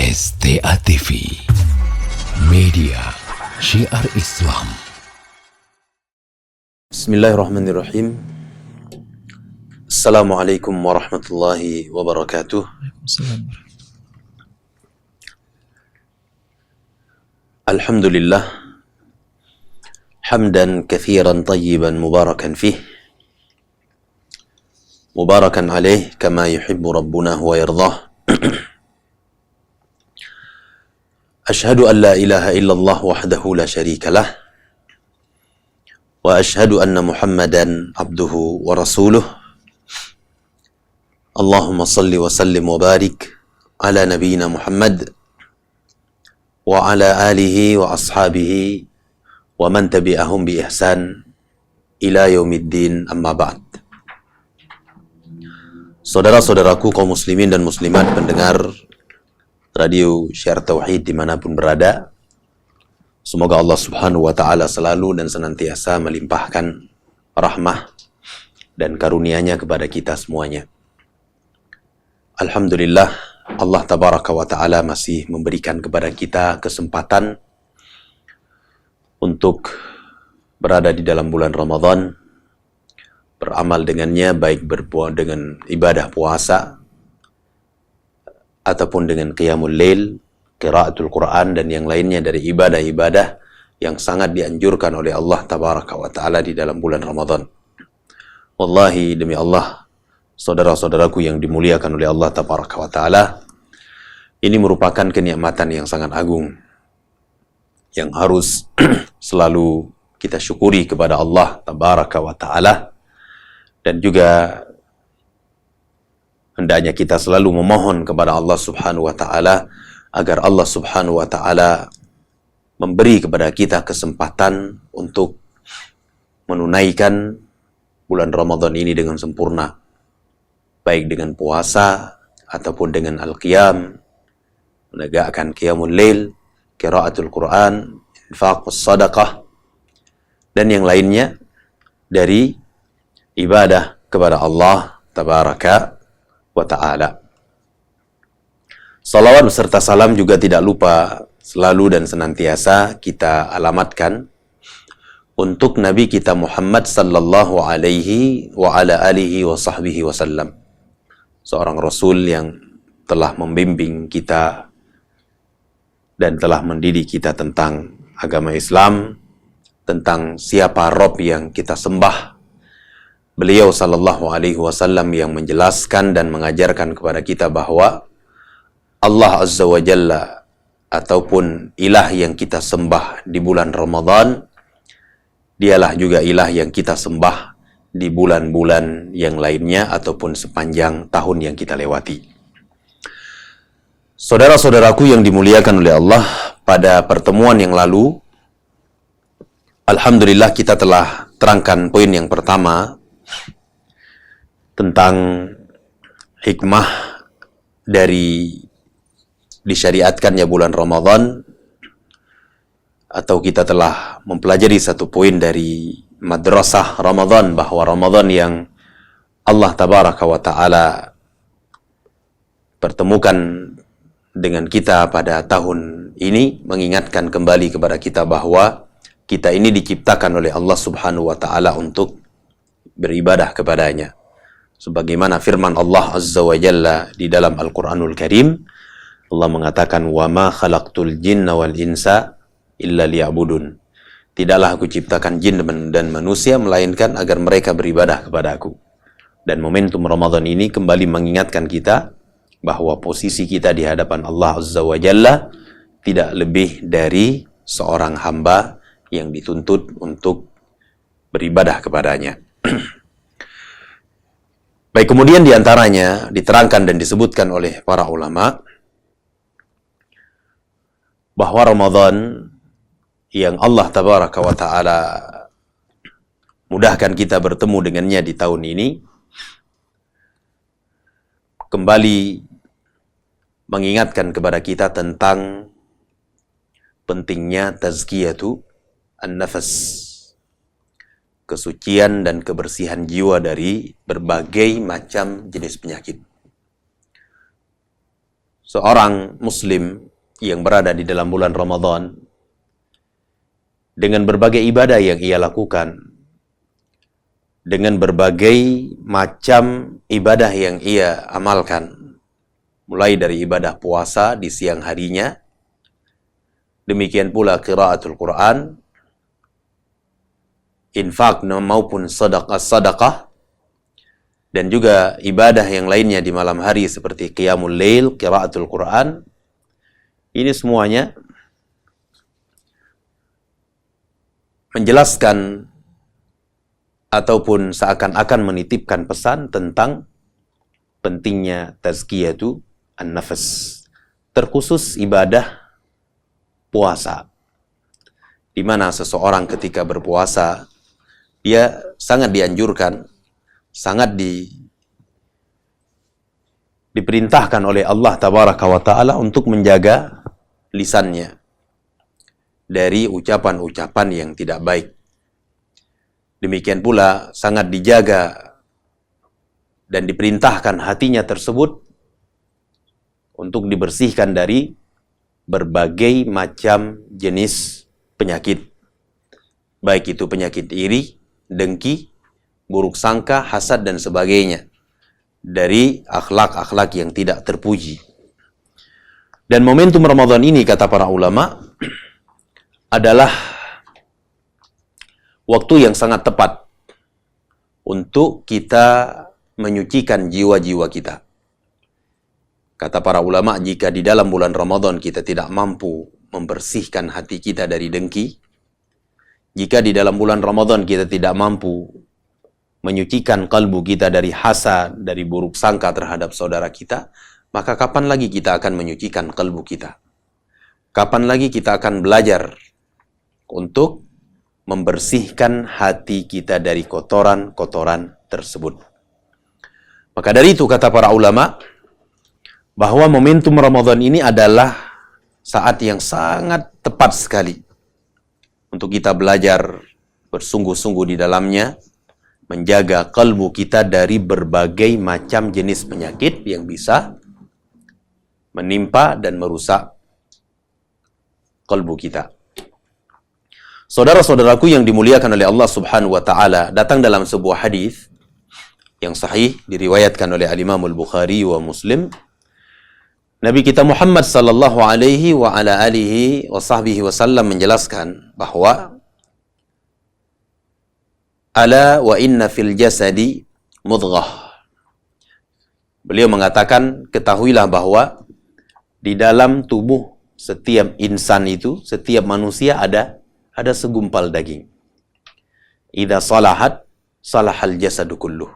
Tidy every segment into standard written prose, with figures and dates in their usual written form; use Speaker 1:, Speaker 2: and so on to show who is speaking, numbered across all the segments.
Speaker 1: STA TV, media syiar Islam.
Speaker 2: Bismillahirrahmanirrahim. Assalamualaikum warahmatullahi wabarakatuh. Alhamdulillah, hamdan kathiran tayyiban mubarakan fih, mubarakan alaih kama yuhibbu rabbuna wa yardah. Ashhadu an la ilaha illallah wahdahu la syarika lah, wa ashhadu anna Muhammadan abduhu wa rasuluh. Allahumma salli wa sallim wa barik ala nabiyyina Muhammad wa ala alihi wa ashabihi wa man tabi'ahum bi ihsan ila yaumiddin, amma ba'd. Saudara-saudaraku kaum muslimin dan muslimat pendengar Radio Syiar Tauhid dimanapun berada, semoga Allah subhanahu wa ta'ala selalu dan senantiasa melimpahkan rahmah dan karunia-Nya kepada kita semuanya. Alhamdulillah, Allah tabaraka wa ta'ala masih memberikan kepada kita kesempatan untuk berada di dalam bulan Ramadan, beramal dengannya, baik dengan ibadah puasa ataupun dengan qiyamul lail, qiraatul Quran, dan yang lainnya dari ibadah-ibadah yang sangat dianjurkan oleh Allah tabaraka wa ta'ala di dalam bulan Ramadan. Wallahi, demi Allah, saudara-saudaraku yang dimuliakan oleh Allah tabaraka wa ta'ala, ini merupakan kenikmatan yang sangat agung yang harus selalu kita syukuri kepada Allah tabaraka wa ta'ala, dan juga hendaknya kita selalu memohon kepada Allah subhanahu wa ta'ala agar Allah subhanahu wa ta'ala memberi kepada kita kesempatan untuk menunaikan bulan Ramadan ini dengan sempurna, baik dengan puasa ataupun dengan al-qiyam, menegakkan qiyamul lail, qiraatul Quran, infaq, sadaqah, dan yang lainnya dari ibadah kepada Allah tabaraka wa ta'ala. Salawat beserta salam juga tidak lupa selalu dan senantiasa kita alamatkan untuk Nabi kita Muhammad sallallahu alaihi wa ala alihi wa sahbihi wasallam, seorang Rasul yang telah membimbing kita dan telah mendidik kita tentang agama Islam, tentang siapa Rabb yang kita sembah. Beliau sallallahu alaihi wasallam yang menjelaskan dan mengajarkan kepada kita bahwa Allah azza wa jalla ataupun ilah yang kita sembah di bulan Ramadan, dialah juga ilah yang kita sembah di bulan-bulan yang lainnya ataupun sepanjang tahun yang kita lewati. Saudara-saudaraku yang dimuliakan oleh Allah, pada pertemuan yang lalu alhamdulillah kita telah terangkan poin yang pertama tentang hikmah dari disyariatkannya bulan Ramadan, atau kita telah mempelajari satu poin dari madrasah Ramadan, bahwa Ramadan yang Allah tabaraka wa ta'ala pertemukan dengan kita pada tahun ini mengingatkan kembali kepada kita bahwa kita ini diciptakan oleh Allah subhanahu wa ta'ala untuk beribadah kepadanya. Sebagaimana firman Allah azza wa jalla di dalam Al-Quranul Karim, Allah mengatakan, wa ma khalaqtul jinna wal insa illa liya'budun. Tidaklah aku ciptakan jin dan manusia melainkan agar mereka beribadah kepada aku. Dan momentum Ramadan ini kembali mengingatkan kita bahwa posisi kita di hadapan Allah azza wa jalla tidak lebih dari seorang hamba yang dituntut untuk beribadah kepadanya. Baik, kemudian diantaranya diterangkan dan disebutkan oleh para ulama bahwa Ramadan yang Allah tabaraka wa ta'ala mudahkan kita bertemu dengannya di tahun ini kembali mengingatkan kepada kita tentang pentingnya tazkiyatu an-nafas, kesucian dan kebersihan jiwa dari berbagai macam jenis penyakit. seorang muslim yang berada di dalam bulan Ramadan dengan berbagai ibadah yang ia lakukan, dengan berbagai macam ibadah yang ia amalkan, mulai dari ibadah puasa di siang harinya, demikian pula qiraatul Quran, infak maupun sedekah, dan juga ibadah yang lainnya di malam hari seperti qiyamul lail, qiraatul Quran. Ini semuanya menjelaskan ataupun seakan-akan menitipkan pesan tentang pentingnya tazkiyatu an-nafas, terkhusus ibadah puasa, di mana seseorang ketika berpuasa dia sangat dianjurkan, sangat diperintahkan oleh Allah Tabaraka wa Ta'ala untuk menjaga lisannya dari ucapan-ucapan yang tidak baik. Demikian pula sangat dijaga dan diperintahkan hatinya tersebut untuk dibersihkan dari berbagai macam jenis penyakit. Baik itu penyakit iri, dengki, buruk sangka, hasad, dan sebagainya. Dari akhlak-akhlak yang tidak terpuji. Dan momentum Ramadan ini, kata para ulama, adalah waktu yang sangat tepat untuk kita menyucikan jiwa-jiwa kita. Kata para ulama, jika di dalam bulan Ramadan kita tidak mampu membersihkan hati kita dari dengki, jika di dalam bulan Ramadan kita tidak mampu menyucikan kalbu kita dari hasad, dari buruk sangka terhadap saudara kita, maka kapan lagi kita akan menyucikan kalbu kita? Kapan lagi kita akan belajar untuk membersihkan hati kita dari kotoran-kotoran tersebut? Maka dari itu kata para ulama, bahwa momentum Ramadan ini adalah saat yang sangat tepat sekali untuk kita belajar bersungguh-sungguh di dalamnya, menjaga kalbu kita dari berbagai macam jenis penyakit yang bisa menimpa dan merusak kalbu kita. Saudara-saudaraku yang dimuliakan oleh Allah Subhanahu wa Ta'ala, datang dalam sebuah hadis yang sahih diriwayatkan oleh Al-Imam Al-Bukhari wa Muslim, Nabi kita Muhammad sallallahu alaihi wa ala alihi wa sahbihi wasallam menjelaskan bahwa ala wa inna fil jasadi mudghah. Beliau mengatakan, ketahuilah bahwa di dalam tubuh setiap insan itu, setiap manusia ada segumpal daging. Idza salahat salahal jasadu kulluh.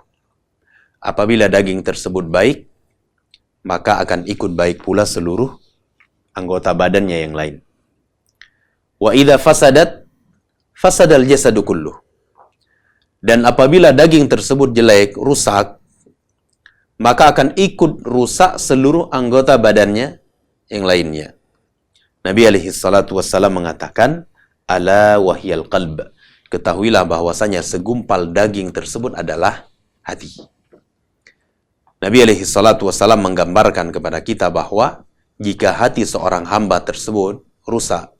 Speaker 2: Apabila daging tersebut baik, maka akan ikut baik pula seluruh anggota badannya yang lain. Wa idza fasadat fasadal jasadu kulluh. Dan apabila daging tersebut jelek, rusak, maka akan ikut rusak seluruh anggota badannya yang lainnya. Nabi alaihi salatu wassalam mengatakan, ala wahyal qalb. Ketahuilah bahwasanya segumpal daging tersebut adalah hati. Nabi alaihi salatu wassalam menggambarkan kepada kita bahwa jika hati seorang hamba tersebut rusak,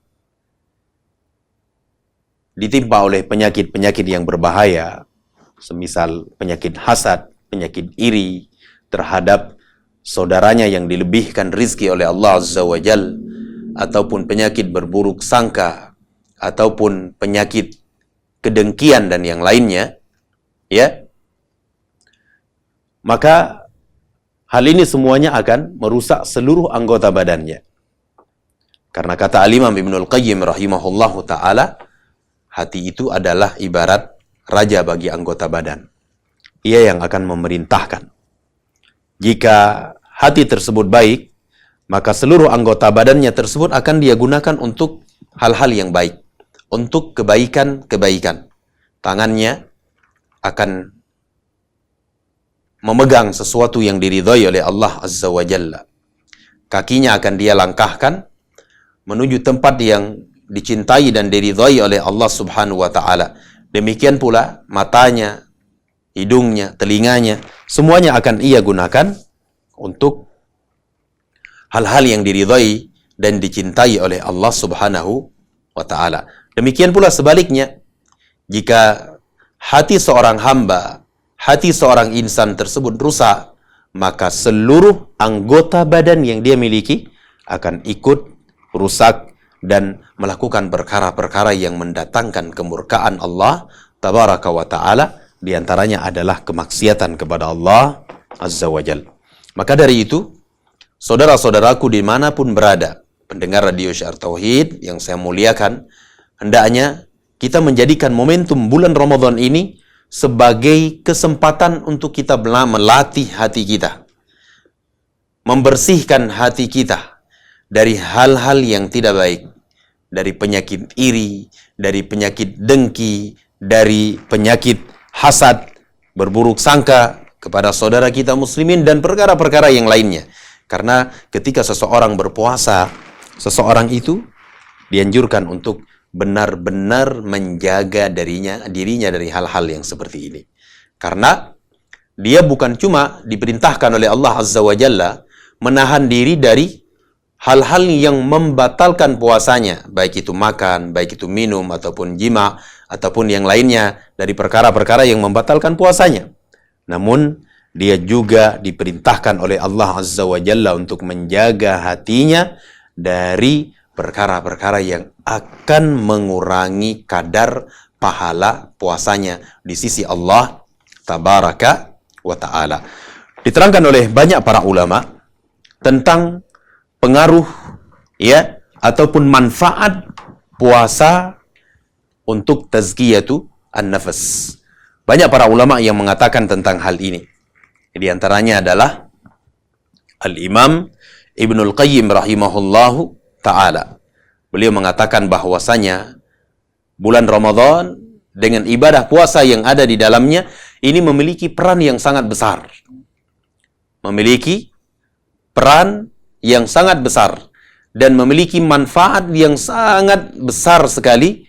Speaker 2: ditimpa oleh penyakit-penyakit yang berbahaya, semisal penyakit hasad, penyakit iri terhadap saudaranya yang dilebihkan rizki oleh Allah Azza wa Jal, ataupun penyakit berburuk sangka, ataupun penyakit kedengkian dan yang lainnya, ya, maka hal ini semuanya akan merusak seluruh anggota badannya. Karena kata Al-Imam Ibnul Qayyim rahimahullahu ta'ala, hati itu adalah ibarat raja bagi anggota badan. Ia yang akan memerintahkan. Jika hati tersebut baik, maka seluruh anggota badannya tersebut akan dia gunakan untuk hal-hal yang baik, untuk kebaikan-kebaikan. Tangannya akan memegang sesuatu yang diridhai oleh Allah Azza wa Jalla. Kakinya akan dia langkahkan menuju tempat yang dicintai dan diridhai oleh Allah Subhanahu wa Ta'ala. Demikian pula matanya, hidungnya, telinganya, semuanya akan ia gunakan untuk hal-hal yang diridhai dan dicintai oleh Allah Subhanahu wa ta'ala. Demikian pula sebaliknya, jika hati seorang hamba, hati seorang insan tersebut rusak, maka seluruh anggota badan yang dia miliki akan ikut rusak dan melakukan perkara-perkara yang mendatangkan kemurkaan Allah Tabaraka wa ta'ala. Di antaranya adalah kemaksiatan kepada Allah Azza wa Jal. Maka dari itu, saudara-saudaraku dimanapun berada, pendengar radio Syiar Tauhid yang saya muliakan, hendaknya kita menjadikan momentum bulan Ramadan ini sebagai kesempatan untuk kita melatih hati kita, membersihkan hati kita dari hal-hal yang tidak baik, dari penyakit iri, dari penyakit dengki, dari penyakit hasad, berburuk sangka kepada saudara kita muslimin, dan perkara-perkara yang lainnya. Karena ketika seseorang berpuasa, seseorang itu dianjurkan untuk benar-benar menjaga dirinya dari hal-hal yang seperti ini. Karena dia bukan cuma diperintahkan oleh Allah Azza wa Jalla menahan diri dari hal-hal yang membatalkan puasanya, baik itu makan, baik itu minum, ataupun jima, ataupun yang lainnya dari perkara-perkara yang membatalkan puasanya. Namun, dia juga diperintahkan oleh Allah Azza wa Jalla untuk menjaga hatinya dari perkara-perkara yang akan mengurangi kadar pahala puasanya di sisi Allah Tabaraka wa ta'ala. Diterangkan oleh banyak para ulama tentang pengaruh ya ataupun manfaat puasa untuk tazkiyatu an-nafas. Banyak para ulama yang mengatakan tentang hal ini. Di antaranya adalah Al-Imam Ibnul Qayyim rahimahullahu ta'ala. Beliau mengatakan bahwasanya bulan Ramadan dengan ibadah puasa yang ada di dalamnya ini memiliki peran yang sangat besar. Memiliki peran yang sangat besar dan memiliki manfaat yang sangat besar sekali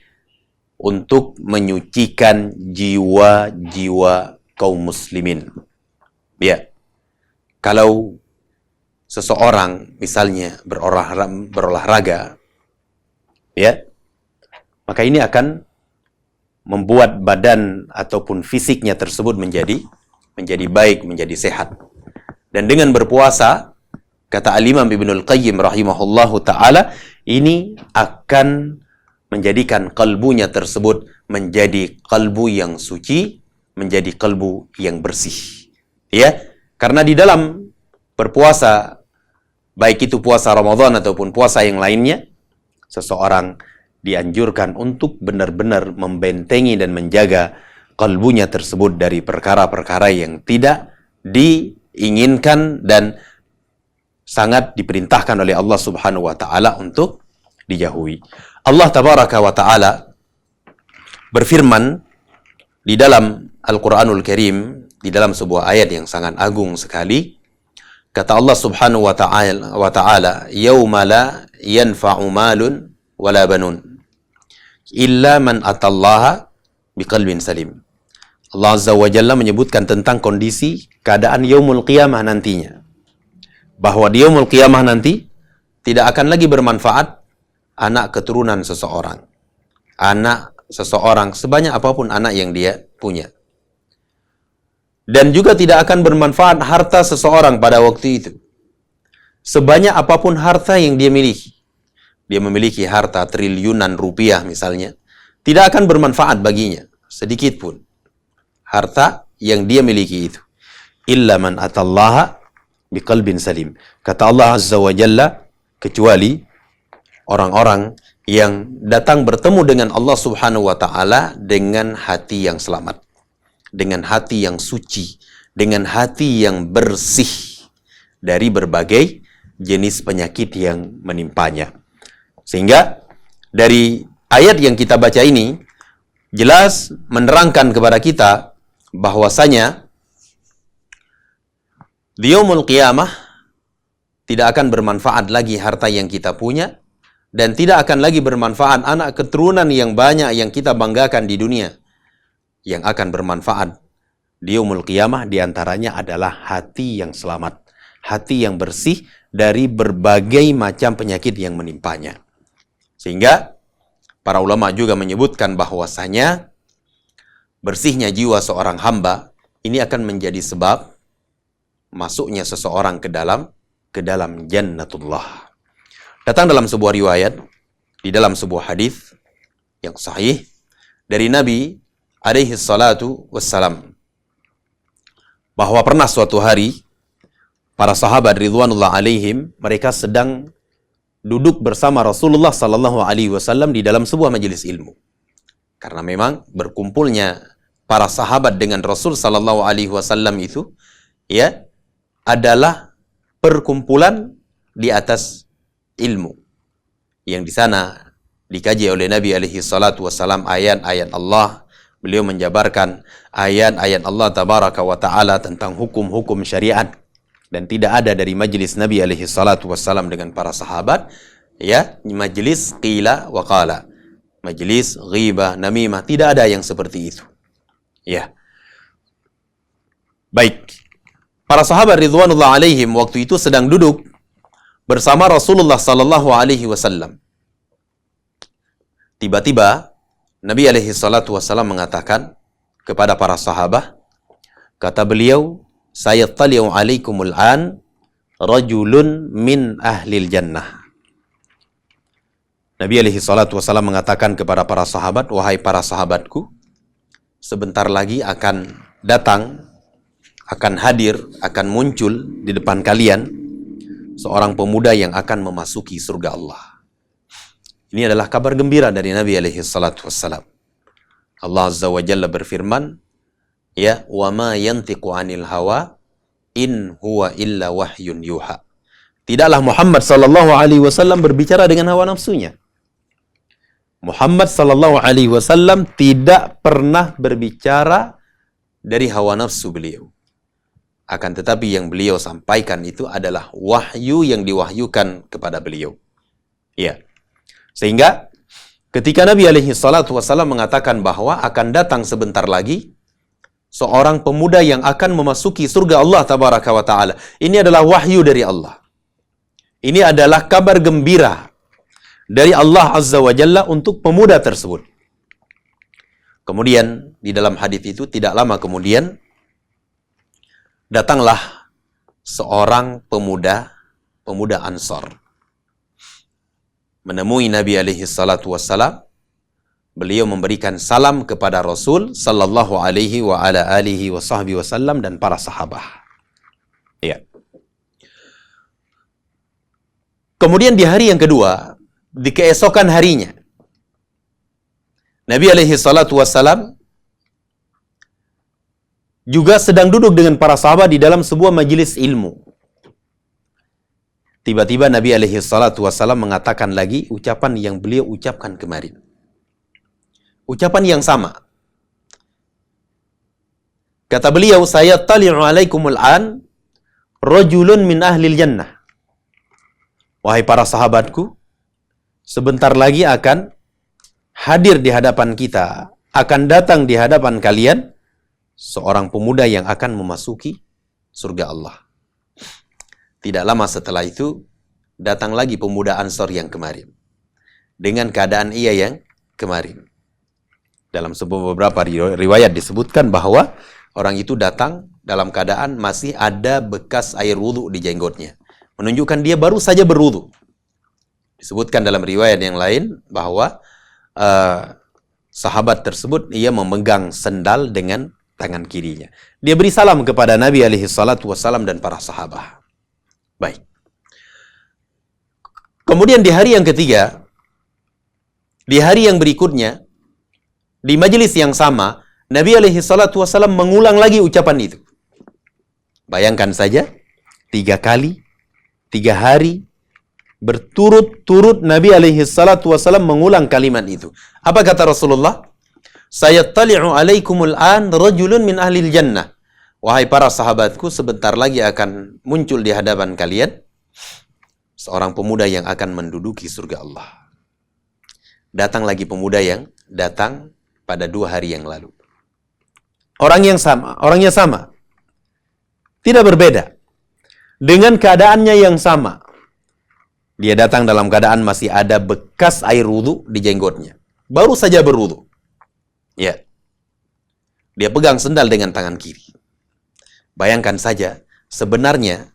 Speaker 2: untuk menyucikan jiwa-jiwa kaum muslimin. Ya, kalau seseorang misalnya berolahraga, ya, maka ini akan membuat badan ataupun fisiknya tersebut menjadi baik, menjadi sehat. Dan dengan berpuasa, kata Al-Imam Ibnul Qayyim rahimahullahu ta'ala, ini akan menjadikan kalbunya tersebut menjadi kalbu yang suci, menjadi kalbu yang bersih. Ya, karena di dalam berpuasa, baik itu puasa Ramadan ataupun puasa yang lainnya, seseorang dianjurkan untuk benar-benar membentengi dan menjaga kalbunya tersebut dari perkara-perkara yang tidak diinginkan dan sangat diperintahkan oleh Allah Subhanahu wa ta'ala untuk dijauhi. Allah Tabaraka wa ta'ala berfirman di dalam Al-Quranul Karim, di dalam sebuah ayat yang sangat agung sekali. Kata Allah Subhanahu wa ta'ala, "Yauma la yanfa'u malun wala banun illa man atallaha biqalbin salim." Allah Azza wa Jalla menyebutkan tentang kondisi keadaan yaumul qiyamah nantinya. Bahwa di yaumul qiyamah nanti tidak akan lagi bermanfaat anak keturunan seseorang. Anak seseorang, sebanyak apapun anak yang dia punya. Dan juga tidak akan bermanfaat harta seseorang pada waktu itu. Sebanyak apapun harta yang dia miliki. Dia memiliki harta triliunan rupiah misalnya. Tidak akan bermanfaat baginya. Sedikit pun. Harta yang dia miliki itu. Illa man atallaha biqalbin salim. Kata Allah Azza wa Jalla, kecuali orang-orang yang datang bertemu dengan Allah Subhanahu wa ta'ala dengan hati yang selamat, dengan hati yang suci, dengan hati yang bersih dari berbagai jenis penyakit yang menimpanya. Sehingga dari ayat yang kita baca ini jelas menerangkan kepada kita bahwasanya di yaumul qiyamah tidak akan bermanfaat lagi harta yang kita punya, dan tidak akan lagi bermanfaat anak keturunan yang banyak yang kita banggakan di dunia. Yang akan bermanfaat di yaumul qiyamah diantaranya adalah hati yang selamat, hati yang bersih dari berbagai macam penyakit yang menimpanya. Sehingga para ulama juga menyebutkan bahwasanya bersihnya jiwa seorang hamba ini akan menjadi sebab masuknya seseorang ke dalam jannatullah. Datang dalam sebuah riwayat, di dalam sebuah hadis yang sahih dari Nabi alaihi salatu wassalam, bahwa pernah suatu hari para sahabat ridwanullah alaihim, mereka sedang duduk bersama Rasulullah sallallahu alaihi wasallam di dalam sebuah majelis ilmu. Karena memang berkumpulnya para sahabat dengan Rasul sallallahu alaihi wasallam itu ya adalah perkumpulan di atas ilmu. Yang di sana dikaji oleh Nabi alaihi salatu wasallam ayat-ayat Allah. Beliau menjabarkan ayat-ayat Allah tabaraka wa ta'ala tentang hukum-hukum syariat. Dan tidak ada dari majelis Nabi alaihi salatu wassalam dengan para sahabat, ya, majelis qila wa qala, majelis ghibah, namimah, tidak ada yang seperti itu. Ya. Baik. Para sahabat ridwanullah alaihim waktu itu sedang duduk bersama Rasulullah sallallahu alaihi wasallam. Tiba-tiba Nabi alaihi salatu wassalam mengatakan kepada para sahabat, kata beliau, sayattali'u alaikumul an rajulun min ahlil jannah. Nabi alaihi salatu wasallam mengatakan kepada para sahabat, wahai para sahabatku, sebentar lagi akan datang, akan hadir, akan muncul di depan kalian seorang pemuda yang akan memasuki surga Allah. Ini adalah kabar gembira dari Nabi alaihi salatu wasallam. Allah azza wa jalla berfirman, ya, wa ma yantiqu 'anil hawa in huwa illa wahyun yuha. Tidaklah Muhammad sallallahu alaihi wasallam berbicara dengan hawa nafsunya. Muhammad sallallahu alaihi wasallam tidak pernah berbicara dari hawa nafsu beliau. Akan tetapi yang beliau sampaikan itu adalah wahyu yang diwahyukan kepada beliau. Ya. Sehingga ketika Nabi alaihi salatu wasallam mengatakan bahwa akan datang sebentar lagi seorang pemuda yang akan memasuki surga Allah tabaraka wa ta'ala, ini adalah wahyu dari Allah. Ini adalah kabar gembira dari Allah azza wa jalla untuk pemuda tersebut. Kemudian di dalam hadis itu tidak lama kemudian datanglah seorang pemuda Ansar menemui Nabi alaihi salatu wassalam. Beliau memberikan salam kepada Rasul sallallahu alaihi wa ala alihi wa sahbihi wasallam dan para sahabat. Ya. Kemudian di hari yang kedua, di keesokan harinya, Nabi alaihi salatu wassalam juga sedang duduk dengan para sahabat di dalam sebuah majelis ilmu. Tiba-tiba Nabi alaihi salatu wassalam mengatakan lagi ucapan yang beliau ucapkan kemarin. Ucapan yang sama. Kata beliau, sayattali'u alaikumul an rajulun min ahlil jannah. Wahai para sahabatku, sebentar lagi akan hadir di hadapan kita, akan datang di hadapan kalian seorang pemuda yang akan memasuki surga Allah. Tidak lama setelah itu, datang lagi pemuda Ansor yang kemarin. Dengan keadaan ia yang kemarin. Dalam beberapa riwayat disebutkan bahwa orang itu datang dalam keadaan masih ada bekas air wudhu di jenggotnya. Menunjukkan dia baru saja berwudhu. Disebutkan dalam riwayat yang lain bahwa sahabat tersebut ia memegang sendal dengan tangan kirinya. Dia beri salam kepada Nabi alaihi salatu wassalam dan para sahabat. Baik. Kemudian di hari yang ketiga, di hari yang berikutnya, di majelis yang sama, Nabi alaihi salatu wassalam mengulang lagi ucapan itu. Bayangkan saja, 3 kali, 3 hari, berturut-turut Nabi alaihi salatu wassalam mengulang kalimat itu. Apa kata Rasulullah? Sayattali'u alaikumul an rajulun min ahlil jannah. Wahai para sahabatku, sebentar lagi akan muncul di hadapan kalian seorang pemuda yang akan menduduki surga Allah. Datang lagi pemuda yang datang pada 2 hari yang lalu. Orangnya sama. Tidak berbeda. Dengan keadaannya yang sama. Dia datang dalam keadaan masih ada bekas air wudu di jenggotnya. Baru saja berwudu. Ya. Dia pegang sendal dengan tangan kiri. Bayangkan saja, sebenarnya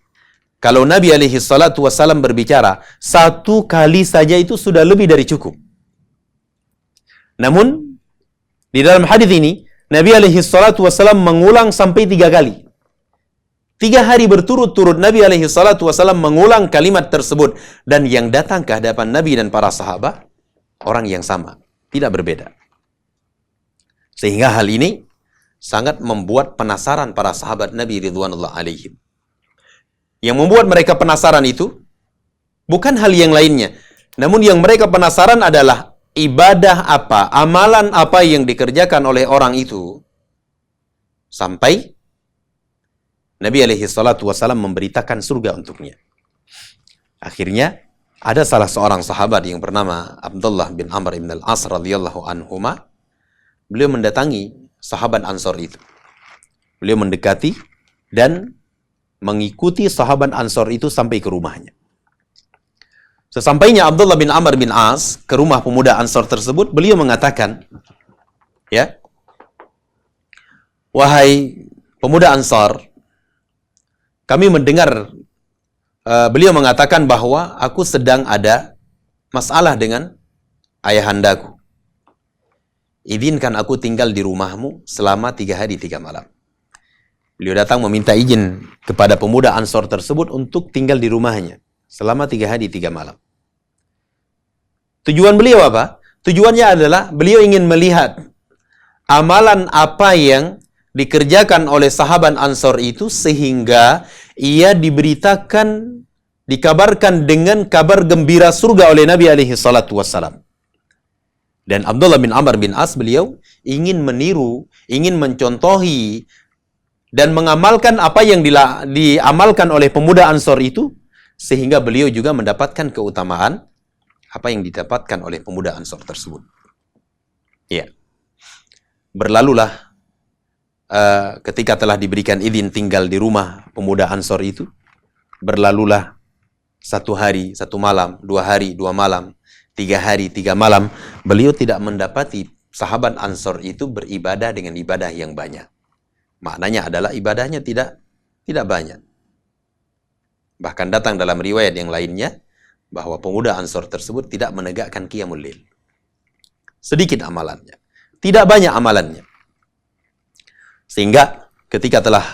Speaker 2: kalau Nabi alaihi salatu wassalam berbicara, satu kali saja itu sudah lebih dari cukup. Namun, di dalam hadis ini, Nabi alaihi salatu wassalam mengulang sampai 3 kali. 3 hari berturut-turut Nabi alaihi salatu wassalam mengulang kalimat tersebut. Dan yang datang ke hadapan Nabi dan para sahabat, orang yang sama, tidak berbeda. Sehingga hal ini sangat membuat penasaran para sahabat Nabi ridwanullah alaihim. Yang membuat mereka penasaran itu bukan hal yang lainnya. Namun yang mereka penasaran adalah ibadah apa, amalan apa yang dikerjakan oleh orang itu sampai Nabi alaihi salatu wasallam memberitakan surga untuknya. Akhirnya ada salah seorang sahabat yang bernama Abdullah bin Amr bin al-As radhiyallahu anhuma. Beliau mendatangi sahabat Ansor itu. Beliau mendekati dan mengikuti sahabat Ansor itu sampai ke rumahnya. Sesampainya Abdullah bin Amr bin As ke rumah pemuda Ansor tersebut, beliau mengatakan, ya, wahai pemuda Ansor, kami mendengar beliau mengatakan bahwa aku sedang ada masalah dengan ayahandaku. Izinkan aku tinggal di rumahmu selama 3 hari 3 malam. Beliau datang meminta izin kepada pemuda Ansor tersebut untuk tinggal di rumahnya selama 3 hari 3 malam. Tujuan beliau apa? Tujuannya adalah beliau ingin melihat amalan apa yang dikerjakan oleh sahabat Ansor itu sehingga ia diberitakan, dikabarkan dengan kabar gembira surga oleh Nabi alaihi salatu wassalam. Dan Abdullah bin Amr bin As beliau ingin meniru, ingin mencontohi dan mengamalkan apa yang diamalkan oleh pemuda Ansor itu sehingga beliau juga mendapatkan keutamaan apa yang didapatkan oleh pemuda Ansor tersebut. Ya. Berlalulah ketika telah diberikan izin tinggal di rumah pemuda Ansor itu, berlalulah 1 hari 1 malam, 2 hari 2 malam, 3 hari 3 malam, beliau tidak mendapati sahabat Ansor itu beribadah dengan ibadah yang banyak. Maknanya adalah ibadahnya tidak banyak. Bahkan datang dalam riwayat yang lainnya bahwa pemuda Ansor tersebut tidak menegakkan qiyamul lail. Sedikit amalannya, tidak banyak amalannya. Sehingga ketika telah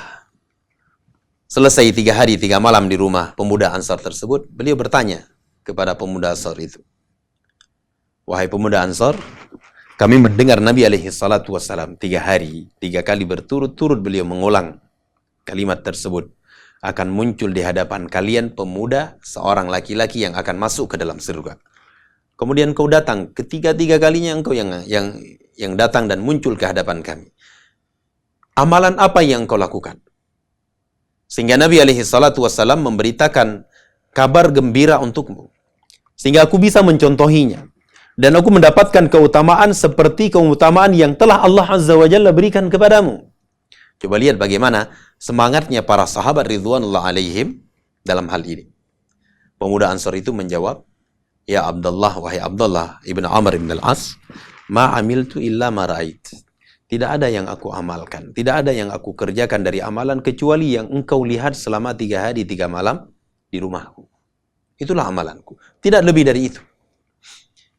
Speaker 2: selesai 3 hari 3 malam di rumah pemuda Ansor tersebut, beliau bertanya kepada pemuda Ansor itu, wahai pemuda Ansor, kami mendengar Nabi alaihi salatu wassalam 3 hari 3 kali berturut-turut beliau mengulang kalimat tersebut, akan muncul di hadapan kalian pemuda seorang laki-laki yang akan masuk ke dalam surga. Kemudian kau datang, ketiga-tiga kalinya engkau yang datang dan muncul ke hadapan kami. Amalan apa yang kau lakukan? Sehingga Nabi alaihi salatu wassalam memberitakan kabar gembira untukmu. Sehingga aku bisa mencontohinya. Dan aku mendapatkan keutamaan seperti keutamaan yang telah Allah Azza wa Jalla berikan kepadamu. Coba lihat bagaimana semangatnya para sahabat ridwanullah alaihim dalam hal ini. Pemuda Ansor itu menjawab, ya Abdullah, wahai Abdullah ibn Amr ibn al-As, ma amiltu illa ma ra'ait. Tidak ada yang aku amalkan, tidak ada yang aku kerjakan dari amalan kecuali yang engkau lihat selama 3 hari 3 malam di rumahku. Itulah amalanku, tidak lebih dari itu.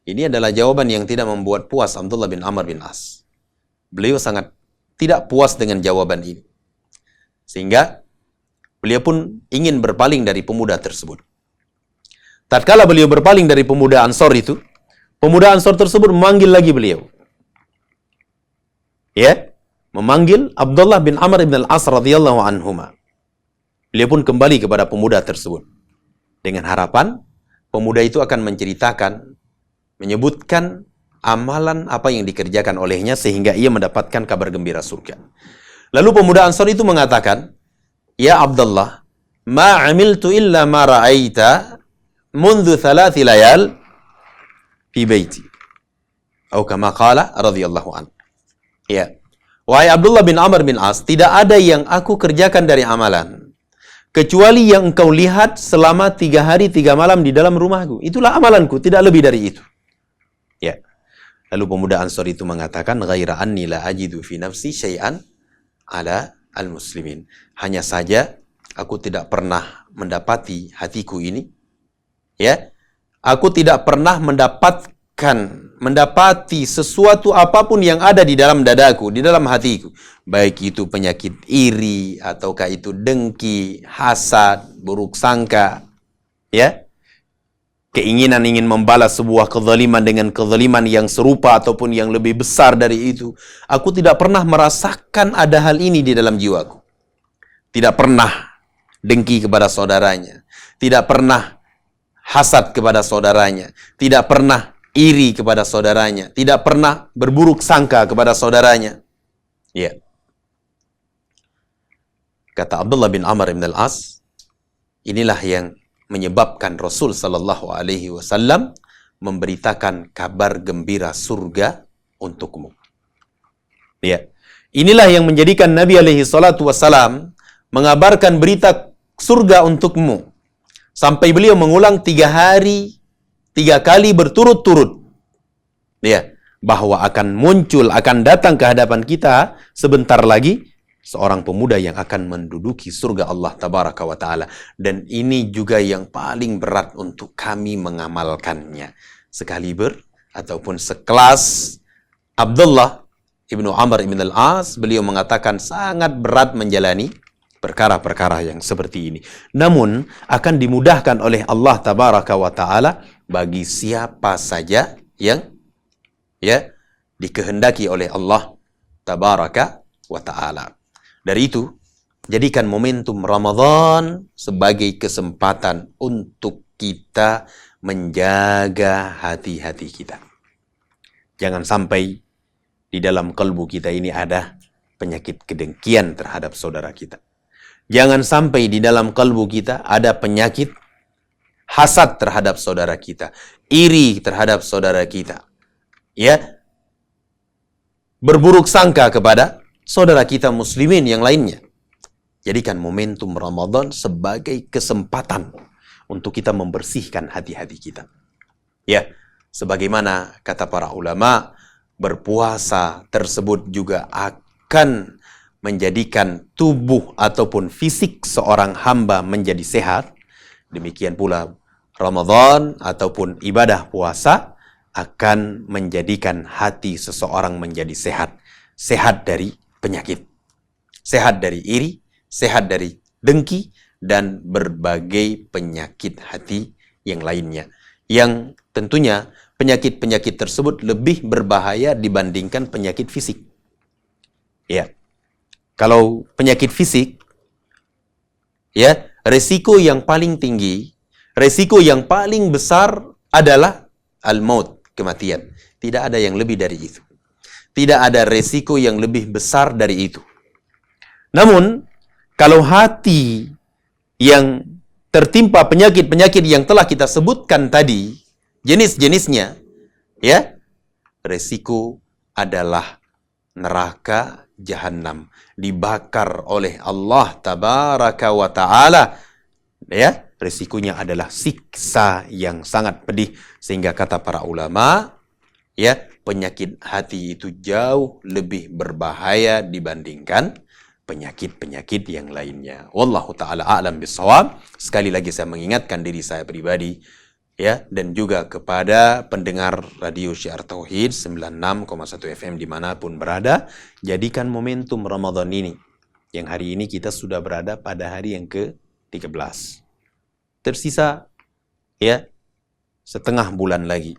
Speaker 2: Ini adalah jawaban yang tidak membuat puas Abdullah bin Amr bin As. Beliau sangat tidak puas dengan jawaban ini. Sehingga beliau pun ingin berpaling dari pemuda tersebut. Tatkala beliau berpaling dari pemuda Ansor itu, pemuda Ansor tersebut memanggil lagi beliau. Ya, memanggil Abdullah bin Amr bin al-As radhiyallahu anhuma. Beliau pun kembali kepada pemuda tersebut dengan harapan pemuda itu akan menceritakan, menyebutkan amalan apa yang dikerjakan olehnya sehingga ia mendapatkan kabar gembira surga. Lalu pemuda Ansor itu mengatakan, ya Abdullah, ma amiltu illa ma ra'aita mundu 3 layal fi baiti. Atau kama qala radhiyallahu anhu. Ya. Wahai Abdullah bin Amr bin As, tidak ada yang aku kerjakan dari amalan kecuali yang engkau lihat selama 3 hari 3 malam di dalam rumahku. Itulah amalanku, tidak lebih dari itu. Ya. Lalu pemuda Ansor itu mengatakan, ghaira anni la ajidu fi nafsi syai'an ala al-muslimin. Hanya saja aku tidak pernah mendapati hatiku ini, ya. Aku tidak pernah mendapati sesuatu apapun yang ada di dalam dadaku, di dalam hatiku. Baik itu penyakit iri, ataukah itu dengki, hasad, buruk sangka, ya. Keinginan ingin membalas sebuah kezaliman dengan kezaliman yang serupa ataupun yang lebih besar dari itu. Aku tidak pernah merasakan ada hal ini di dalam jiwaku. Tidak pernah dengki kepada saudaranya. Tidak pernah hasad kepada saudaranya. Tidak pernah iri kepada saudaranya. Tidak pernah berburuk sangka kepada saudaranya. Ya. Kata Abdullah bin Amr bin Al-As, inilah yang menyebabkan Rasul sallallahu alaihi wasallam memberitakan kabar gembira surga untukmu. Ya. Inilah yang menjadikan Nabi alaihi salatu wasallam mengabarkan berita surga untukmu. Sampai beliau mengulang 3 hari, 3 kali berturut-turut. Ya, bahwa akan muncul, akan datang ke hadapan kita sebentar lagi seorang pemuda yang akan menduduki surga Allah tabaraka wa ta'ala. Dan ini juga yang paling berat untuk kami mengamalkannya. Sekaliber ataupun sekelas Abdullah ibnu Amr ibn al-As, beliau mengatakan sangat berat menjalani perkara-perkara yang seperti ini. Namun akan dimudahkan oleh Allah tabaraka wa ta'ala bagi siapa saja yang dikehendaki oleh Allah tabaraka wa ta'ala. Dari itu, jadikan momentum Ramadan sebagai kesempatan untuk kita menjaga hati-hati kita. Jangan sampai di dalam kalbu kita ini ada penyakit kedengkian terhadap saudara kita. Jangan sampai di dalam kalbu kita ada penyakit hasad terhadap saudara kita, iri terhadap saudara kita. Ya. Berburuk sangka kepada saudara kita muslimin yang lainnya. Jadikan momentum Ramadan sebagai kesempatan untuk kita membersihkan hati-hati kita. Ya, sebagaimana kata para ulama, berpuasa tersebut juga akan menjadikan tubuh ataupun fisik seorang hamba menjadi sehat. Demikian pula Ramadan ataupun ibadah puasa akan menjadikan hati seseorang menjadi sehat. Sehat dari penyakit, sehat dari iri, sehat dari dengki, dan berbagai penyakit hati yang lainnya. Yang tentunya penyakit-penyakit tersebut lebih berbahaya dibandingkan penyakit fisik. Ya, kalau penyakit fisik, ya, resiko yang paling tinggi, resiko yang paling besar adalah al-maut, kematian. Tidak ada yang lebih dari itu. Tidak ada resiko yang lebih besar dari itu. Namun, kalau hati yang tertimpa penyakit-penyakit yang telah kita sebutkan tadi, jenis-jenisnya, ya, resiko adalah neraka jahanam, dibakar oleh Allah tabaraka wa ta'ala. Ya, resikonya adalah siksa yang sangat pedih. Sehingga kata para ulama, ya, penyakit hati itu jauh lebih berbahaya dibandingkan penyakit-penyakit yang lainnya. Wallahu ta'ala a'lam bissawab. Sekali lagi saya mengingatkan diri saya pribadi, ya, dan juga kepada pendengar Radio Syiar Tauhid 96,1 FM dimanapun berada, jadikan momentum Ramadan ini, yang hari ini kita sudah berada pada hari yang ke-13. Tersisa, ya, setengah bulan lagi.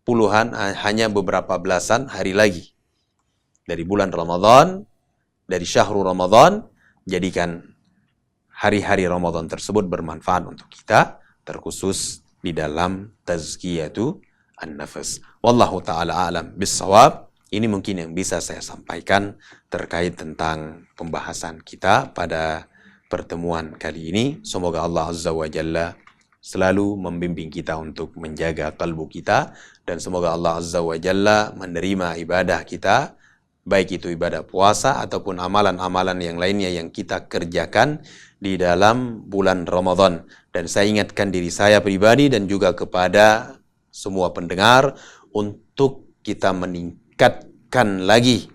Speaker 2: Puluhan, hanya beberapa belasan hari lagi dari bulan Ramadan, dari syahrul Ramadan. Jadikan hari-hari Ramadan tersebut bermanfaat untuk kita, terkhusus di dalam tazkiyatu an-nafas. Wallahu ta'ala a'lam bissawab. Ini mungkin yang bisa saya sampaikan terkait tentang pembahasan kita pada pertemuan kali ini. Semoga Allah Azza wa Jalla selalu membimbing kita untuk menjaga kalbu kita, dan semoga Allah Azza wa Jalla menerima ibadah kita, baik itu ibadah puasa ataupun amalan-amalan yang lainnya yang kita kerjakan di dalam bulan Ramadan. Dan saya ingatkan diri saya pribadi dan juga kepada semua pendengar untuk kita meningkatkan lagi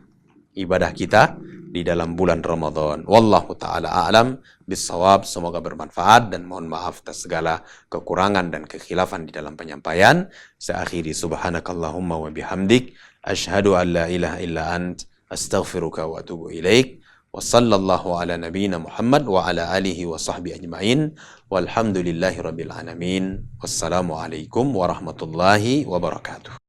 Speaker 2: ibadah kita di dalam bulan Ramadan. Wallahu ta'ala a'lam bissawab. Semoga bermanfaat dan mohon maaf atas segala kekurangan dan kekhilafan di dalam penyampaian. Saya akhiri subhanakallahumma wa bihamdik asyhadu an la ilaha illa ant astaghfiruka wa atubu ilaik. Wa sallallahu ala nabiyyina Muhammad wa ala alihi wa sahbihi ajma'in. Walhamdulillahi rabbil alamin. Wassalamu alaikum warahmatullahi wabarakatuh.